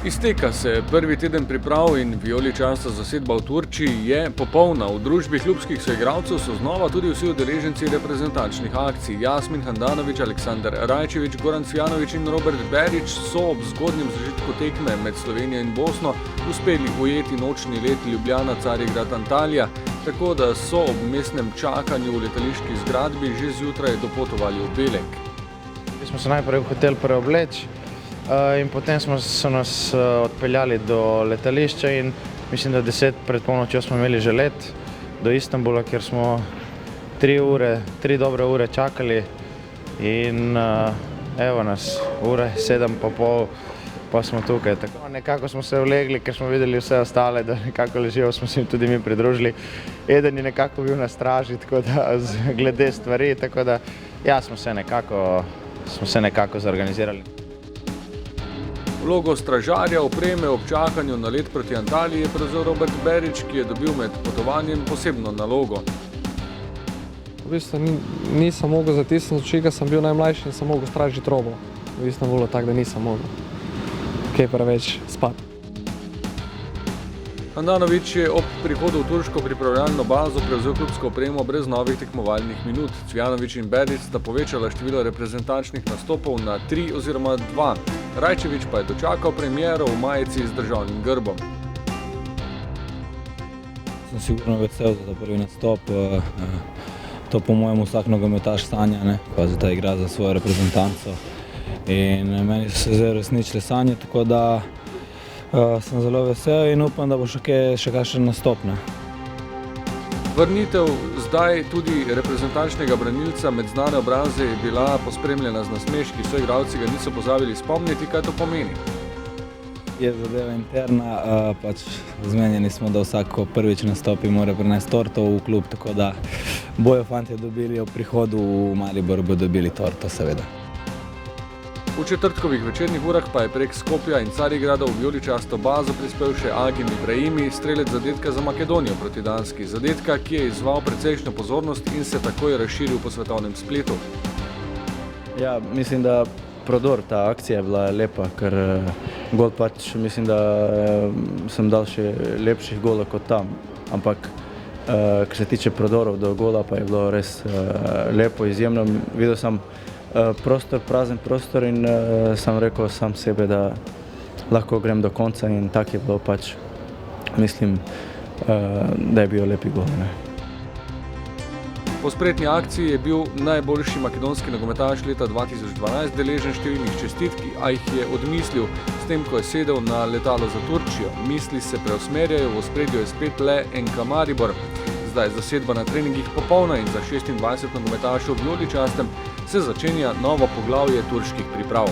Izteka se prvi teden priprav in vijoličasta zasedba v Turčiji je popolna. V družbi klubskih soigralcev so znova tudi vsi udeleženci reprezentančnih akcij. Jasmin Handanović, Aleksandar Rajčević, Goran Cvijanović in Robert Berić so ob zgodnjem začetku tekme med Slovenijo in Bosno uspeli ujeti nočni let Ljubljana-Carigrad-Antalija, tako da so ob mestnem čakanju v letališki zgradbi že zjutraj dopotovali v Belek. Mi smo se najprej v hotel preobleči in potem so nas odpeljali do letališča in mislim, da 10 pred polnočjo smo imeli že let do Istanbula, kjer smo 3 dobre ure čakali in evo nas, ure 7:30 pa smo tukaj. Tako nekako smo se vlegli, ker smo videli vse ostale, da nekako ležijo, smo se jim tudi mi pridružili. Eden je nekako bil na straži, tako da glede stvari, tako da ja, smo se nekako zorganizirali. Vlogo stražarja opreme ob čakanju na let proti Antaliji je prevzel Robert Berić, ki je dobil med potovanjem posebno nalogo. V bistvu nisem mogel zatisniti oči, ker sem bil najmlajši in sem mogel stražiti robo. V Istanbulu, tako da nisem mogel kaj preveč spati. Handanović je ob prihodu v turško pripravljalno bazo prevzel klubsko opremo brez novih tekmovalnih minut. Cvijanović in Berić sta povečala število reprezentančnih nastopov na 3 oziroma 2. Rajčević pa je dočakal premiero v majici z državnim grbom. Sem sigurno vesel za ta prvi nastop. To po mojem vsak nogometaš sanja, ko zdaj igra za svojo reprezentanco. In meni so se zdaj resničile sanje, tako da sem zelo vesel in upam, da bo še kakšen nastop. Vrnitev zdaj tudi reprezentančnega branilca med znane obraze je bila pospremljena z nasmeški. Soigralci ga niso pozabili spomniti, kaj to pomeni. Je zadeva interna, pač zmenjeni smo, da vsak, ko prvič nastopi, mora prinesti torto v klub, tako da bojo fantje dobili ob prihodu v Maribor, bodo dobili torto, seveda. V četrtkovih večernih urah pa je prek Skopja in Carigrada v vijoličasto bazo prispel še Agim Ibrahimi, strelec zadetka za Makedonijo proti Danski. Zadetka, ki je izzval precejšnjo pozornost in se takoj razširil po svetovnem spletu. Ja, mislim, da prodor, ta akcija je bila lepa, ker gol pač mislim, da sem dal še lepših golov kot tam, ampak kar se tiče prodorov do gola, pa je bilo res lepo, izjemno. Videl sem prostor, prazen prostor in sem rekel sam sebe, da lahko grem do konca in tak je bilo pač, mislim, da je bil lepi gol. Po spretni akciji je bil najboljši makedonski nogometaš leta 2012 deležen številnih čestitk, a jih je odmislil s tem, ko je sedel na letalo za Turčijo. Misli se preusmerjajo, v ospredju je spet le NK Maribor. Zdaj je zasedba na treningih popolna in za 26 nogometašev v vijoličastem se začenja novo poglavje turških priprav.